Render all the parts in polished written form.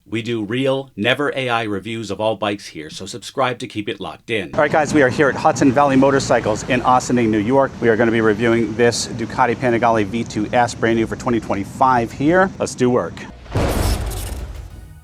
We do real, never AI reviews of all bikes here, so subscribe to keep it locked in. All right, guys, we are here at Hudson Valley Motorcycles in Ossining, New York. We are going to be reviewing this Ducati Panigale V2S, brand new for 2025 here. Let's do work.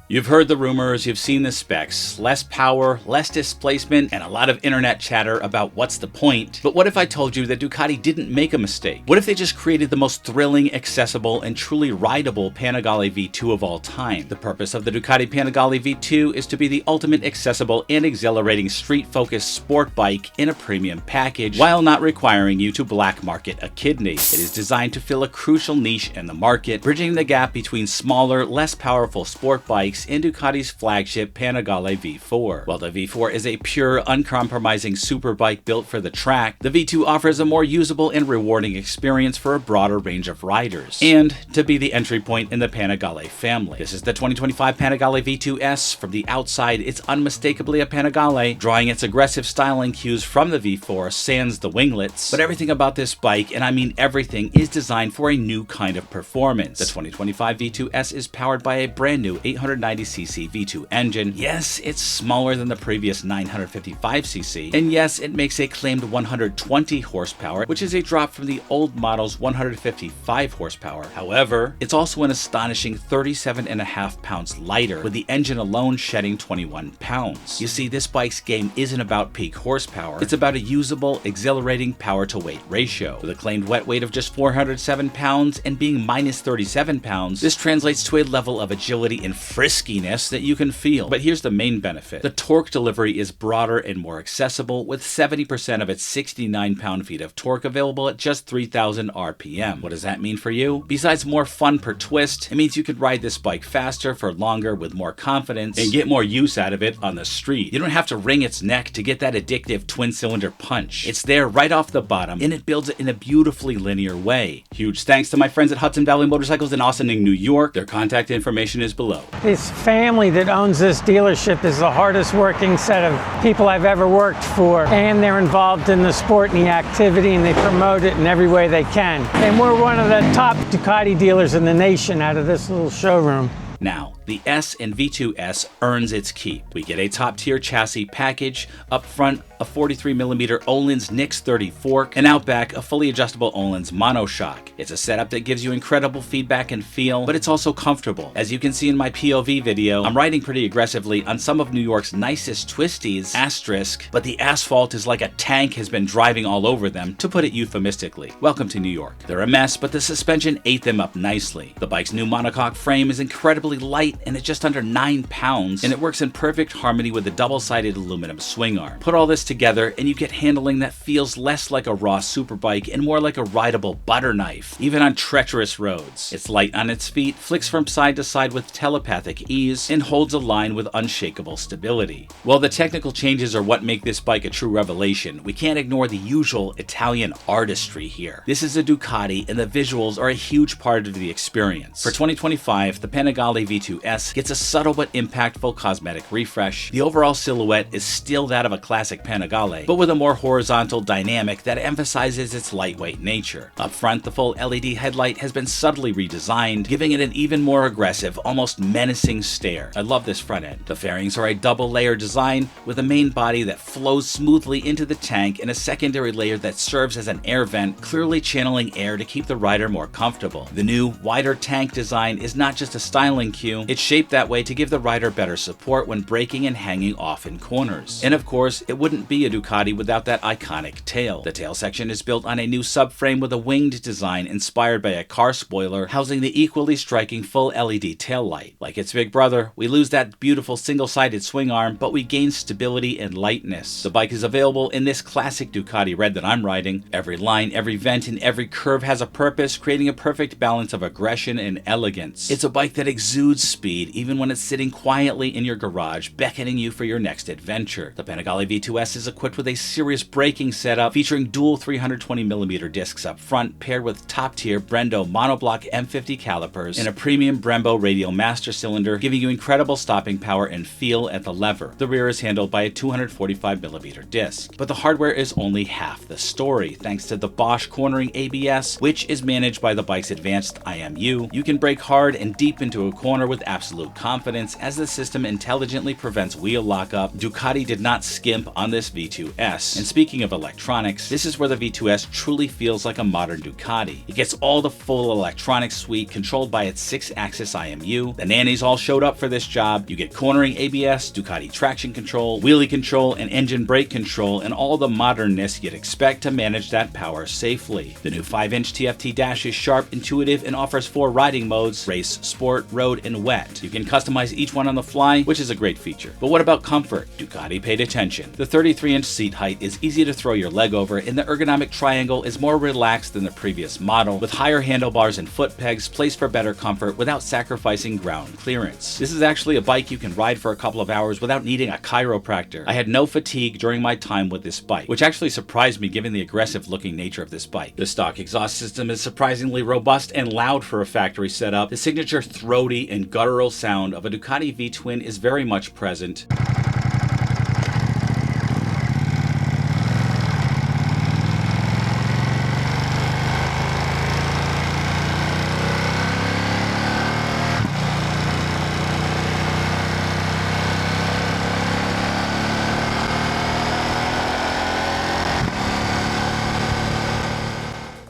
You've heard the rumors, you've seen the specs, less power, less displacement, and a lot of internet chatter about what's the point. But what if I told you that Ducati didn't make a mistake? What if they just created the most thrilling, accessible, and truly rideable Panigale V2 of all time? The purpose of the Ducati Panigale V2 is to be the ultimate accessible and exhilarating street-focused sport bike in a premium package, while not requiring you to black market a kidney. It is designed to fill a crucial niche in the market, bridging the gap between smaller, less powerful sport bikes in Ducati's flagship Panigale V4. While the V4 is a pure, uncompromising superbike built for the track, the V2 offers a more usable and rewarding experience for a broader range of riders, and to be the entry point in the Panigale family. This is the 2025 Panigale V2S. From the outside, it's unmistakably a Panigale, drawing its aggressive styling cues from the V4 sans the winglets, but everything about this bike, and I mean everything, is designed for a new kind of performance. The 2025 V2S is powered by a brand new 890cc V2 engine. Yes, it's smaller than the previous 955cc, and yes, it makes a claimed 120 horsepower, which is a drop from the old model's 155 horsepower. However, it's also an astonishing 37.5 pounds lighter, with the engine alone shedding 21 pounds. You see, this bike's game isn't about peak horsepower, it's about a usable, exhilarating power-to-weight ratio. With a claimed wet weight of just 407 pounds and being minus 37 pounds, this translates to a level of agility and friskiness that you can feel. But here's the main benefit. The torque delivery is broader and more accessible, with 70% of its 69 pound-feet of torque available at just 3,000 RPM. What does that mean for you? Besides more fun per twist, it means you could ride this bike faster for longer with more confidence and get more use out of it on the street. You don't have to wring its neck to get that addictive twin-cylinder punch. It's there right off the bottom, and it builds it in a beautifully linear way. Huge thanks to my friends at Hudson Valley Motorcycles in Ossining, New York. Their contact information is below. This family that owns this dealership is the hardest working set of people I've ever worked for, and they're involved in the sport and the activity, and they promote it in every way they can. And we're one of the top Ducati dealers in the nation out of this little showroom. Now, the S and V2S earns its keep. We get a top-tier chassis package, up front a 43mm Öhlins Nix 30 fork, and out back a fully adjustable Öhlins monoshock. It's a setup that gives you incredible feedback and feel, but it's also comfortable. As you can see in my POV video, I'm riding pretty aggressively on some of New York's nicest twisties, asterisk, but the asphalt is like a tank has been driving all over them, to put it euphemistically. Welcome to New York. They're a mess, but the suspension ate them up nicely. The bike's new monocoque frame is incredibly light, and it's just under 9 pounds, and it works in perfect harmony with the double-sided aluminum swing arm. Put all this together and you get handling that feels less like a raw superbike and more like a rideable butter knife, even on treacherous roads. It's light on its feet, flicks from side to side with telepathic ease, and holds a line with unshakable stability. While the technical changes are what make this bike a true revelation, we can't ignore the usual Italian artistry here. This is a Ducati, and the visuals are a huge part of the experience. For 2025, the Panigale V2S gets a subtle but impactful cosmetic refresh. The overall silhouette is still that of a classic Panigale, but with a more horizontal dynamic that emphasizes its lightweight nature. Up front, the full LED headlight has been subtly redesigned, giving it an even more aggressive, almost menacing stare. I love this front end. The fairings are a double-layer design, with a main body that flows smoothly into the tank and a secondary layer that serves as an air vent, clearly channeling air to keep the rider more comfortable. The new, wider tank design is not just a styling cue, it's shaped that way to give the rider better support when braking and hanging off in corners. And of course, it wouldn't be a Ducati without that iconic tail. The tail section is built on a new subframe with a winged design inspired by a car spoiler, housing the equally striking full LED taillight. Like its big brother, we lose that beautiful single-sided swing arm, but we gain stability and lightness. The bike is available in this classic Ducati red that I'm riding. Every line, every vent, and every curve has a purpose, creating a perfect balance of aggression and elegance. It's a bike that exudes speed, even when it's sitting quietly in your garage, beckoning you for your next adventure. The Panigale V2S is equipped with a serious braking setup, featuring dual 320mm discs up front, paired with top-tier Brembo monoblock M50 calipers and a premium Brembo radial master cylinder, giving you incredible stopping power and feel at the lever. The rear is handled by a 245mm disc. But the hardware is only half the story. Thanks to the Bosch cornering ABS, which is managed by the bike's advanced IMU, you can brake hard and deep into a corner with absolute confidence as the system intelligently prevents wheel lockup. Ducati did not skimp on this V2S. And speaking of electronics, this is where the V2S truly feels like a modern Ducati. It gets all the full electronics suite controlled by its 6-axis IMU. The nannies all showed up for this job. You get cornering ABS, Ducati traction control, wheelie control, and engine brake control, and all the modernness you'd expect to manage that power safely. The new 5-inch TFT dash is sharp, intuitive, and offers 4 riding modes: race, sport, road, and wet. You can customize each one on the fly, which is a great feature. But what about comfort? Ducati paid attention. The 33-inch seat height is easy to throw your leg over, and the ergonomic triangle is more relaxed than the previous model, with higher handlebars and foot pegs placed for better comfort without sacrificing ground clearance. This is actually a bike you can ride for a couple of hours without needing a chiropractor. I had no fatigue during my time with this bike, which actually surprised me given the aggressive-looking nature of this bike. The stock exhaust system is surprisingly robust and loud for a factory setup. The signature throaty and guttural sound of a Ducati V-twin is very much present.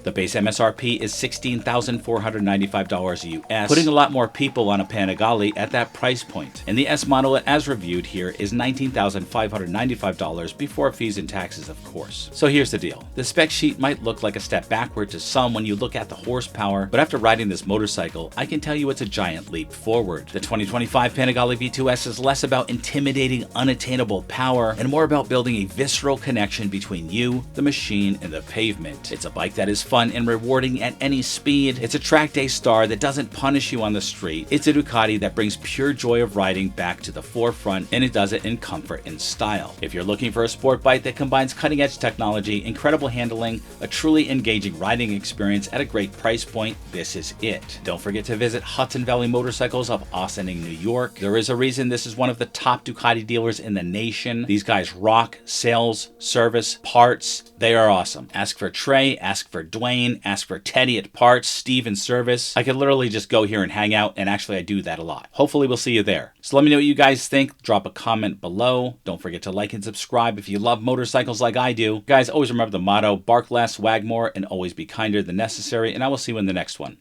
The base MSRP is $16,495 US, putting a lot more people on a Panigale at that price point. And the S model as reviewed here is $19,595 before fees and taxes, of course. So here's the deal. The spec sheet might look like a step backward to some when you look at the horsepower, but after riding this motorcycle, I can tell you it's a giant leap forward. The 2025 Panigale V2S is less about intimidating, unattainable power and more about building a visceral connection between you, the machine, and the pavement. It's a bike that is fun and rewarding at any speed. It's a track day star that doesn't punish you on the street. It's a Ducati that brings pure joy of riding back to the forefront, and it does it in comfort and style. If you're looking for a sport bike that combines cutting-edge technology, incredible handling, a truly engaging riding experience at a great price point, this is it. Don't forget to visit Hudson Valley Motorcycles of Ossining, New York. There is a reason this is one of the top Ducati dealers in the nation. These guys rock. Sales, service, parts, they are awesome. Ask for Trey, ask for Dwayne, ask for Teddy at parts, Steve in service. I could literally just go here and hang out, and actually I do that a lot. Hopefully we'll see you there. So let me know what you guys think. Drop a comment below. Don't forget to like and subscribe if you love motorcycles like I do. Guys, always remember the motto: bark less, wag more, and always be kinder than necessary, and I will see you in the next one.